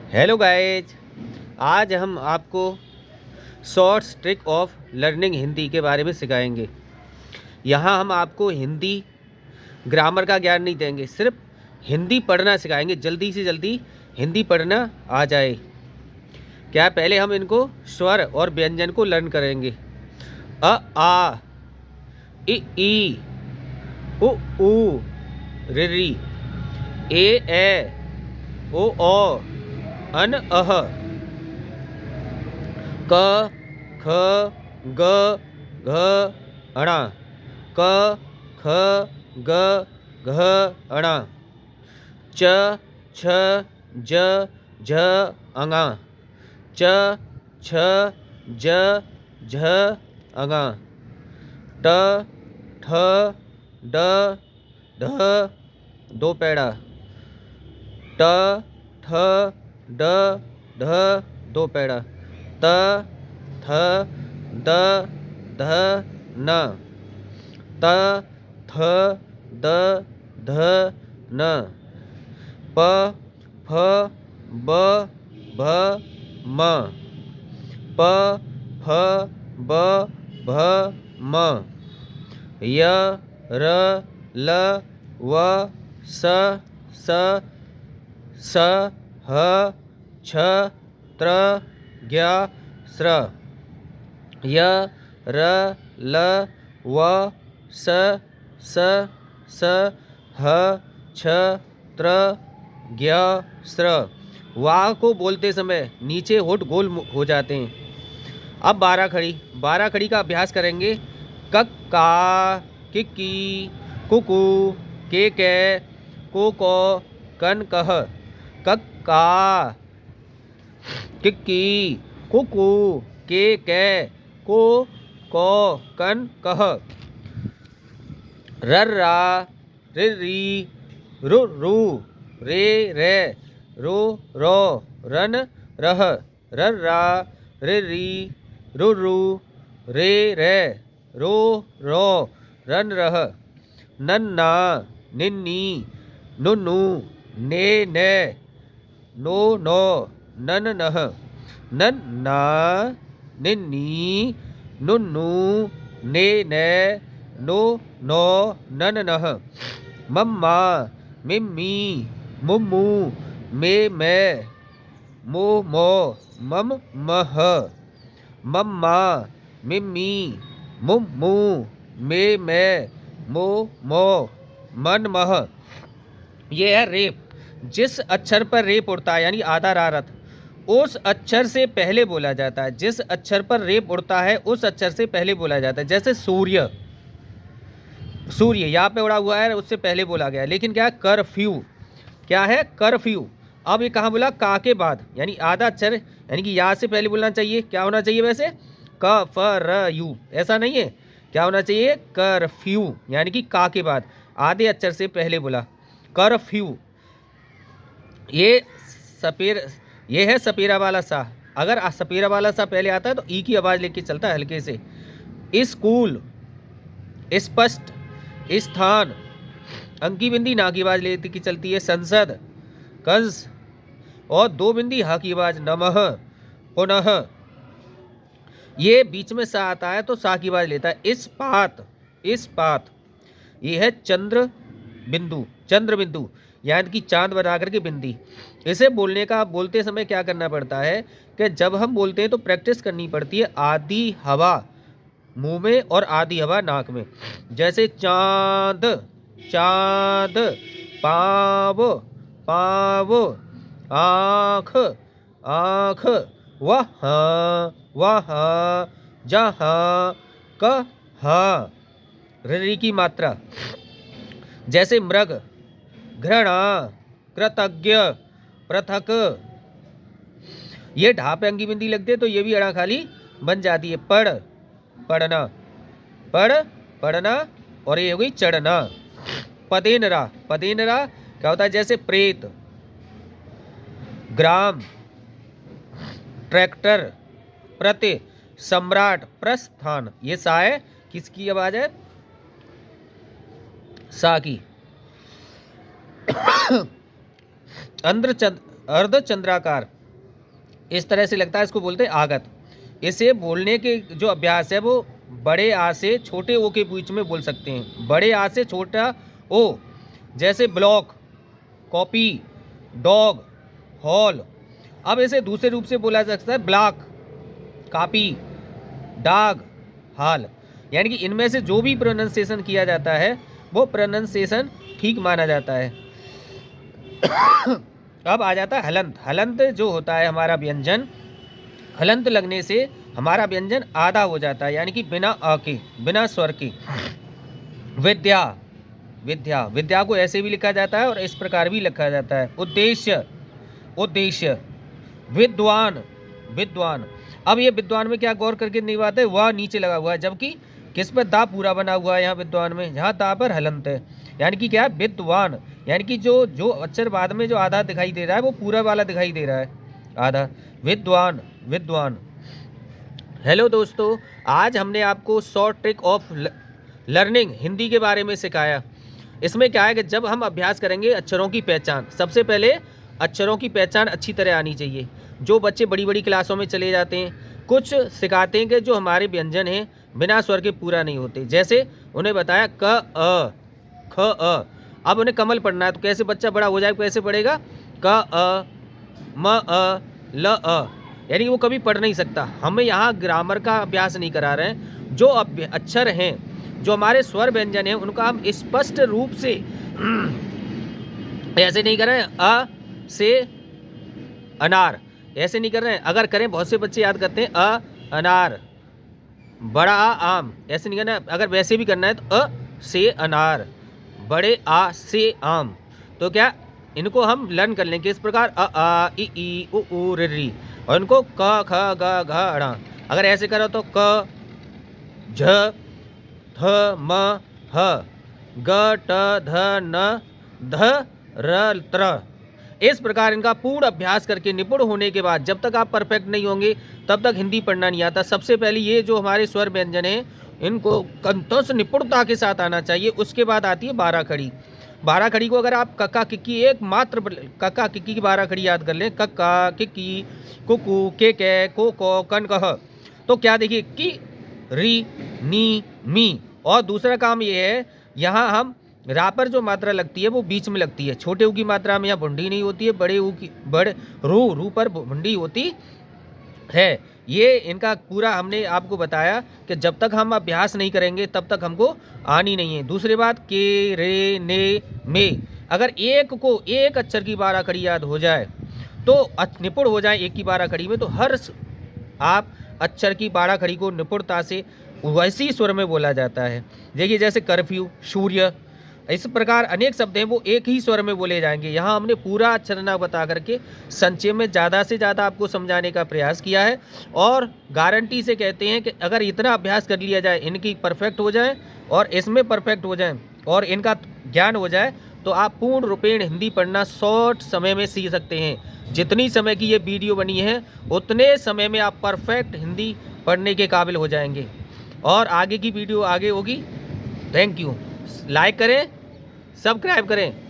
Hello guys, आज हम आपको shorts trick of learning Hindi के बारे में सिखाएंगे। यहाँ हम आपको हिंदी ग्रामर का ज्ञान नहीं देंगे, सिर्फ हिंदी पढ़ना सिखाएंगे। जल्दी से जल्दी हिंदी पढ़ना आ जाए। क्या पहले हम इनको स्वर और व्यंजन को लर्न करेंगे। अ आ, ई उ ऊ, रि, ए ओ अन अह, क ख ग घ अणा, क ख ग घ अणा, च छ ज झ अङा, च छ ज झ अङा, ट ठ ड ढ दो पैड़ा, ट ठ ड ढ दो पैड़ा, त थ द ध न, त थ द ध न, प फ ब भ म, प फ ब भ म, य र ल व स स ह छ त्र ज्ञ स्र, य र ल व स ह छ त्र ज्ञ स्र। वाह को बोलते समय नीचे होठ गोल हो जाते हैं। अब बारह खड़ी का अभ्यास करेंगे। कक्का, किक्की, कुकू, के, को, कन कह, कक्का, किक्की, कुकू, के, को, कन कह, रर्रा, रिर्री, रु, रे, रो, रन, रह, रर्रा, रिर्री, रु, रे, रो, रन, रह, नन्ना, निन्नी, नुन्नू, ने, नो, नन, नह, नन्ना, निन्नी, नुन्नू, ने, नो, नन, नह, मम्मा, मिम्मी, मुम्मू, मैं, मो, मम, मह, मम्मा, मिम्मी, मुम्मू, मैं, मो, मन, मह। ये है रेप। जिस अक्षर पर रेप उड़ता है यानी आधा रारथ, उस अक्षर से पहले बोला जाता है। जिस अक्षर पर रेप उड़ता है उस अक्षर से पहले बोला जाता है। जैसे सूर्य, यहाँ पे उड़ा हुआ है, उससे पहले बोला गया। लेकिन क्या है? कर्फ्यू। क्या है? कर्फ्यू। अब ये कहाँ बोला? का के बाद, यानी आधा अक्षर, यानी कि या से पहले बोलना चाहिए। क्या होना चाहिए वैसे? क फ र यू, ऐसा नहीं है। क्या होना चाहिए? कर्फ्यू, यानी कि का के बाद आधे अक्षर से पहले बोला। कर्फ्यू। ये है सपेरा वाला सा। अगर सपेरा वाला सा पहले आता है तो ई की आवाज लेके चलता है हल्के से। स्कूल, स्पष्ट, स्थान, अंकी बिंदी ना की आवाज लेती की चलती है। संसद, कंस, और दो बिंदी हा की आवाज, नमः, पुनः। ये बीच में सा आता है तो सा की आवाज लेता है। इस्पात। ये है चंद्र बिंदु, यानी कि चांद बना करके बिंदी। इसे बोलते समय क्या करना पड़ता है कि जब हम बोलते हैं तो प्रैक्टिस करनी पड़ती है। आधी हवा मुंह में और आधी हवा नाक में। जैसे चांद, पाव, आँख, वहाँ, जहाँ, कहाँ, री की मात्रा। जैसे मृग, घृणा, कृतज्ञ, पृथक। ये ढाप पे अंगी बिंदी लगती है तो ये भी अड़ा खाली बन जाती है। पढ़ना, पढ़ना, और ये हो गई चढ़ना। पदेनरा क्या होता है? जैसे प्रेत, ग्राम, ट्रैक्टर, प्रति, सम्राट, प्रस्थान। ये सा है, किसकी आवाज है? सा की। अर्धचंद्राकार, इस तरह से लगता है, इसको बोलते हैं आगत। इसे बोलने के जो अभ्यास है वो बड़े आ से छोटे ओ के बीच में बोल सकते हैं। बड़े आ से छोटा ओ, जैसे ब्लॉक, कॉपी, डॉग, हॉल। अब इसे दूसरे रूप से बोला जा सकता है ब्लॉक, कॉपी, डॉग, हॉल। यानी कि इनमें से जो भी प्रोनाउंसिएशन किया जाता है वो प्रोनाउंसिएशन ठीक माना जाता है। अब आ जाता है हलंत। हलंत जो होता है हमारा व्यंजन, हलंत लगने से हमारा व्यंजन आधा हो जाता है, यानी कि बिना अ के, बिना स्वर के। विद्या, विद्या, विद्या को ऐसे भी लिखा जाता है और इस प्रकार भी लिखा जाता है। उद्देश्य, उद्देश्य। विद्वान, विद्वान। अब ये विद्वान में क्या गौर करके नहीं बात है, वह नीचे लगा हुआ है, जबकि किस पर दा पूरा बना हुआ है यहाँ विद्वान में, जहाँ दा पर हलंत है। यानी कि क्या है, विद्वान, यानी कि जो जो अक्षर बाद में जो आधा दिखाई दे रहा है वो पूरा वाला दिखाई दे रहा है, आधा। विद्वान, विद्वान। हेलो दोस्तों, आज हमने आपको short trick of learning Hindi के बारे में सिखाया। इसमें क्या है कि जब हम अभ्यास करेंगे अक्षरों की पहचान, सबसे पहले अक्षरों की पहचान अच्छी तरह आनी चाहिए। जो बच्चे बड़ी बड़ी क्लासों में चले जाते हैं, कुछ सिखाते हैं कि जो हमारे व्यंजन हैं बिना स्वर के पूरा नहीं होते। जैसे उन्हें बताया क अ, ख अ। अब उन्हें कमल पढ़ना है तो कैसे बच्चा बड़ा हो जाए, कैसे पढ़ेगा, क अ, म अ, ल अ। यानी वो कभी पढ़ नहीं सकता। हमें यहाँ ग्रामर का अभ्यास नहीं करा रहे हैं। जो अक्षर हैं, जो हमारे स्वर व्यंजन हैं, उनका हम स्पष्ट रूप से ऐसे नहीं कर रहे हैं अ से अनार, ऐसे नहीं कर रहे हैं। अगर करें, बहुत से बच्चे याद करते हैं अ अनार, बड़ा आ आम, ऐसे नहीं करना है। अगर वैसे भी करना है तो अ से अनार, बड़े आ से आम। तो क्या इनको हम लर्न कर लेंगे इस प्रकार, अ आ इ ई उ ऊ ऋ ऋ, और इनको क ख ग घ ड़। अगर ऐसे करो तो क झ थ म ह, ग ट ध न ध र त्र। इस प्रकार इनका पूर्ण अभ्यास करके निपुण होने के बाद, जब तक आप परफेक्ट नहीं होंगे तब तक हिंदी पढ़ना नहीं आता। सबसे पहले ये जो हमारे स्वर व्यंजन हैं इनको कंठस्थ निपुणता के साथ आना चाहिए। उसके बाद आती है 12 खड़ी। 12 खड़ी को अगर आप कक्का किक्की, एक मात्र कक्का किक्की की 12 खड़ी याद कर लें, कक्का किक्की, कुकू, के को कन कह, तो क्या देखिए कि री नी मी। और दूसरा काम ये है, यहाँ हम रा पर जो मात्रा लगती है वो बीच में लगती है। छोटे ऊ की मात्रा में यहाँ भुंडी नहीं होती है, बड़े ऊ की, बड़े रू पर भुंडी होती है। ये इनका पूरा हमने आपको बताया कि जब तक हम अभ्यास नहीं करेंगे तब तक हमको आनी नहीं है। दूसरी बात, के रे ने मे, अगर एक अक्षर की 12 खड़ी याद हो जाए तो निपुण हो जाए एक की 12 खड़ी में, तो हर आप अक्षर की 12 खड़ी को निपुणता से वैसी स्वर में बोला जाता है। देखिए जैसे कर्फ्यू, सूर्य, इस प्रकार अनेक शब्द हैं वो एक ही स्वर में बोले जाएंगे। यहाँ हमने पूरा अक्षर ना बता करके संक्षेप में ज़्यादा से ज़्यादा आपको समझाने का प्रयास किया है, और गारंटी से कहते हैं कि अगर इतना अभ्यास कर लिया जाए, इनकी परफेक्ट हो जाए और इसमें परफेक्ट हो जाए और इनका ज्ञान हो जाए, तो आप पूर्ण रूपेण हिंदी पढ़ना शॉर्ट समय में सीख सकते हैं। जितनी समय की ये वीडियो बनी है उतने समय में आप परफेक्ट हिंदी पढ़ने के काबिल हो जाएंगे। और आगे की वीडियो आगे होगी। Thank you. लाइक करें, सब्सक्राइब करें।